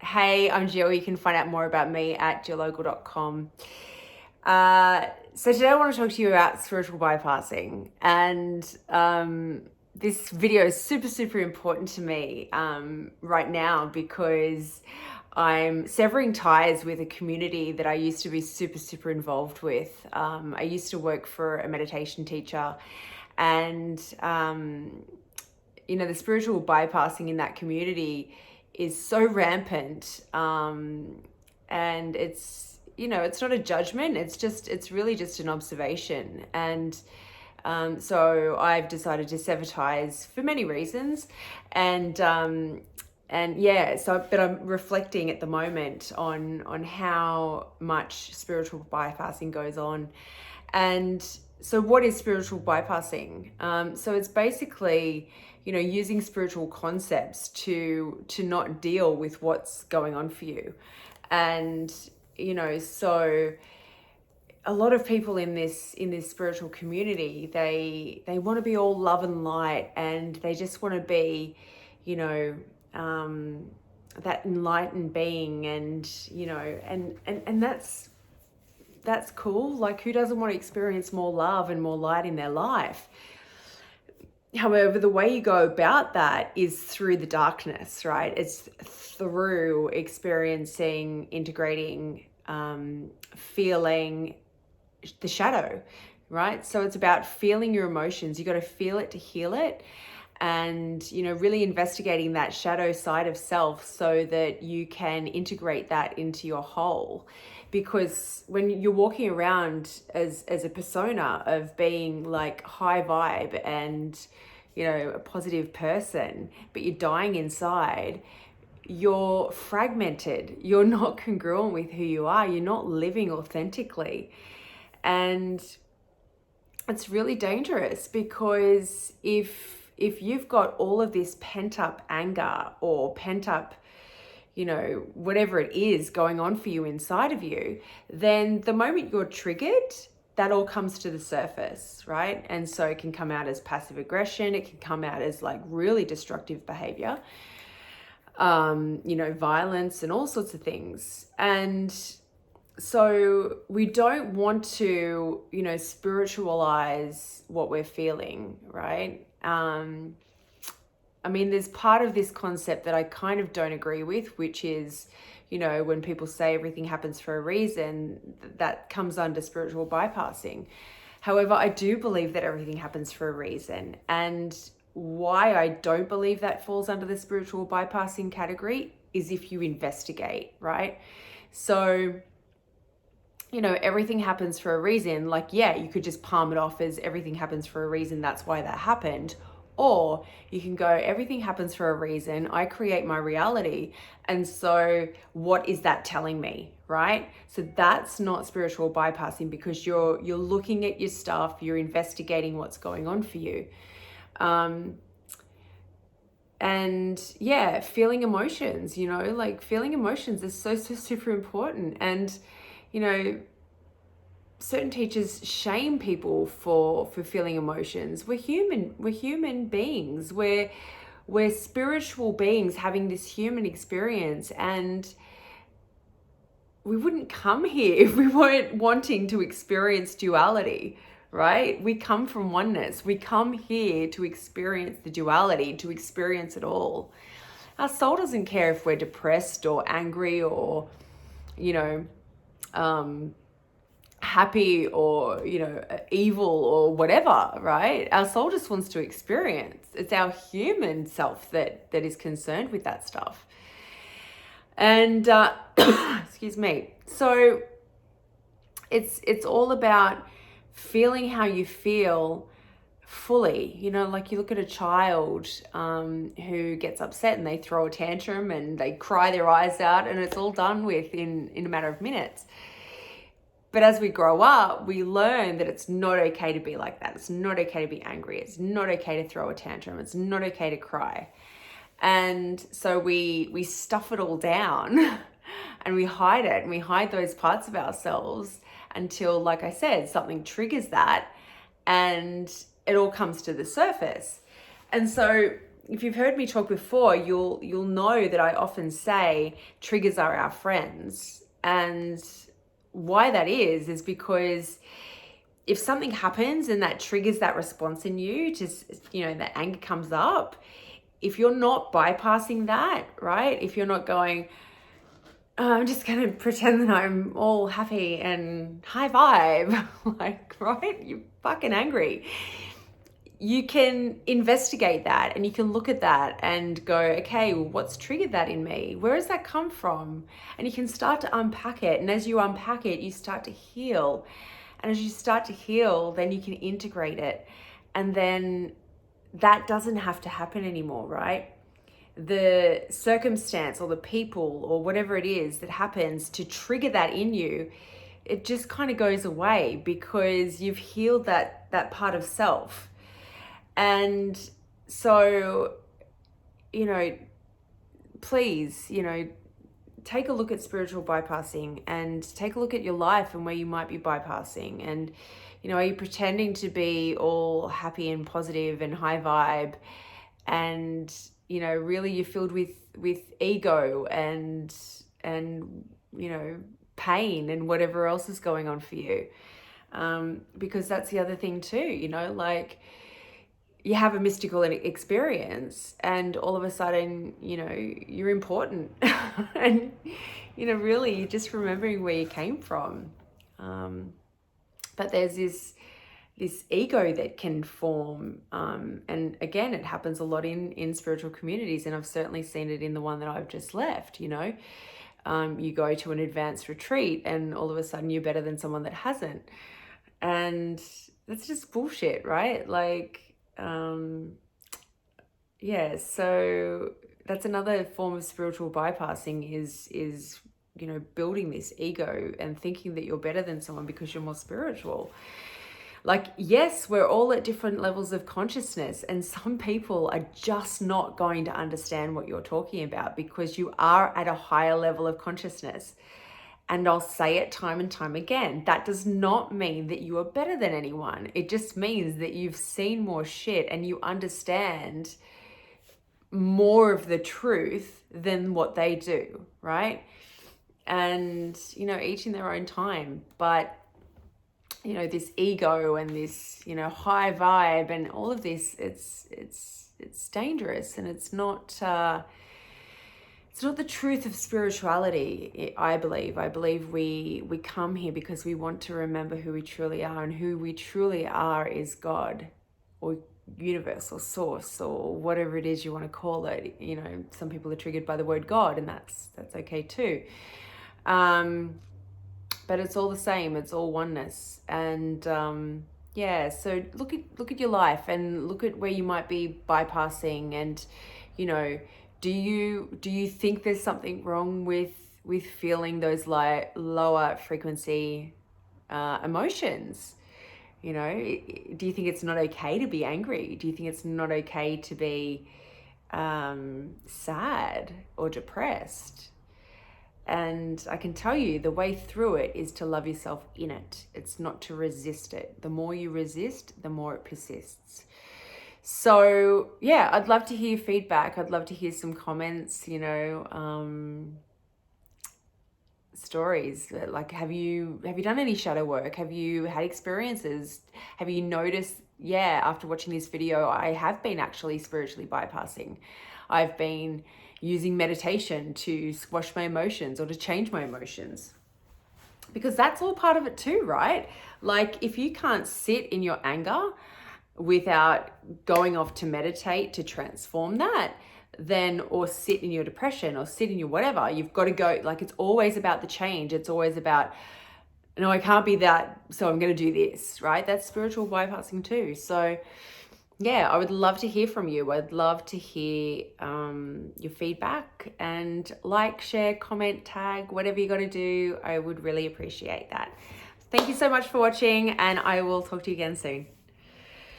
Hey, I'm Jill. You can find out more about me at jillogle.com. So today I want to talk to you about spiritual bypassing. And this video is super, super important to me right now because I'm severing ties with a community that I used to be super, super involved with. I used to work for a meditation teacher, and the spiritual bypassing in that community is so rampant, and it's not a judgment. It's really just an observation. And so I've decided to sever ties for many reasons. And but I'm reflecting at the moment on how much spiritual bypassing goes on. And so what is spiritual bypassing? So it's basically, using spiritual concepts to not deal with what's going on for you. And, so a lot of people in this spiritual community, they want to be all love and light, and they just want to be, that enlightened being, and, and that's cool. Like, who doesn't want to experience more love and more light in their life? However, the way you go about that is through the darkness, right? It's through experiencing, integrating, feeling the shadow, right? So it's about feeling your emotions. You got to feel it to heal it. And, really investigating that shadow side of self so that you can integrate that into your whole. Because when you're walking around as a persona of being like high vibe and, a positive person, but you're dying inside, you're fragmented. You're not congruent with who you are. You're not living authentically. And it's really dangerous, because if you've got all of this pent up anger or pent up, whatever it is going on for you inside of you, then the moment you're triggered, that all comes to the surface, right? And so it can come out as passive aggression. It can come out as like really destructive behavior, violence and all sorts of things. And so we don't want to, spiritualize what we're feeling, right? There's part of this concept that I kind of don't agree with, which is, when people say everything happens for a reason, that comes under spiritual bypassing. However, I do believe that everything happens for a reason. And why I don't believe that falls under the spiritual bypassing category is if you investigate, right? So, everything happens for a reason. Like, yeah, you could just palm it off as everything happens for a reason, that's why that happened. Or you can go, everything happens for a reason. I create my reality. And so what is that telling me, right? So that's not spiritual bypassing, because you're looking at your stuff, you're investigating what's going on for you. And yeah, feeling emotions, like feeling emotions is so super important. And, certain teachers shame people for feeling emotions. We're human beings. We're spiritual beings having this human experience, and we wouldn't come here if we weren't wanting to experience duality, right? We come from oneness. We come here to experience the duality, to experience it all. Our soul doesn't care if we're depressed or angry or, happy or, evil or whatever, right? Our soul just wants to experience. It's our human self that is concerned with that stuff. And, excuse me. So it's all about feeling how you feel fully. Like you look at a child who gets upset and they throw a tantrum and they cry their eyes out, and it's all done with in a matter of minutes. But as we grow up, we learn that it's not okay to be like that. It's not okay to be angry. It's not okay to throw a tantrum. It's not okay to cry. And so we stuff it all down and we hide it, and we hide those parts of ourselves until, like I said, something triggers that and it all comes to the surface. And so if you've heard me talk before, you'll know that I often say triggers are our friends. And why that is because if something happens and that triggers that response in you, just, the anger comes up, if you're not bypassing that, right? If you're not going, "Oh, I'm just going to pretend that I'm all happy and high vibe," like, right? You're fucking angry. You can investigate that and you can look at that and go, okay, well, what's triggered that in me? Where does that come from? And you can start to unpack it. And as you unpack it, you start to heal. And as you start to heal, then you can integrate it. And then that doesn't have to happen anymore, right? The circumstance or the people or whatever it is that happens to trigger that in you, it just kind of goes away because you've healed that part of self. And so, please, take a look at spiritual bypassing and take a look at your life and where you might be bypassing. And, are you pretending to be all happy and positive and high vibe? And, really you're filled with ego and, pain and whatever else is going on for you. Because that's the other thing too, like, you have a mystical experience and all of a sudden, you're important and, really you're just remembering where you came from. But there's this ego that can form. And again, it happens a lot in spiritual communities. And I've certainly seen it in the one that I've just left, you go to an advanced retreat and all of a sudden you're better than someone that hasn't. And that's just bullshit, right? Like, so that's another form of spiritual bypassing is building this ego and thinking that you're better than someone because you're more spiritual. Like, yes, we're all at different levels of consciousness, and some people are just not going to understand what you're talking about because you are at a higher level of consciousness. And I'll say it time and time again, that does not mean that you are better than anyone. It just means that you've seen more shit and you understand more of the truth than what they do, right? And, each in their own time. But, this ego and this, high vibe and all of this, it's dangerous, and it's not the truth of spirituality, I believe. I believe we come here because we want to remember who we truly are, and who we truly are is God or universe or source or whatever it is you want to call it. Some people are triggered by the word God, and that's okay too. But it's all the same. It's all oneness. And so look at your life and look at where you might be bypassing, and do you think there's something wrong with feeling those lower frequency emotions? Do you think it's not okay to be angry? Do you think it's not okay to be sad or depressed? And I can tell you the way through it is to love yourself in it. It's not to resist it. The more you resist, the more it persists. So yeah, I'd love to hear your feedback. I'd love to hear some comments, stories. Like, have you done any shadow work? Have you had experiences? Have you noticed, after watching this video, I have been actually spiritually bypassing. I've been using meditation to squash my emotions or to change my emotions. Because that's all part of it too, right? Like, if you can't sit in your anger without going off to meditate to transform that, then, or sit in your depression or sit in your whatever, you've got to go. Like, it's always about the change. It's always about, no, I can't be that, so I'm going to do this, right? That's spiritual bypassing too. So yeah, I would love to hear from you. I'd love to hear your feedback, and like, share, comment, tag, whatever you got to do. I would really appreciate that. Thank you so much for watching, and I will talk to you again soon.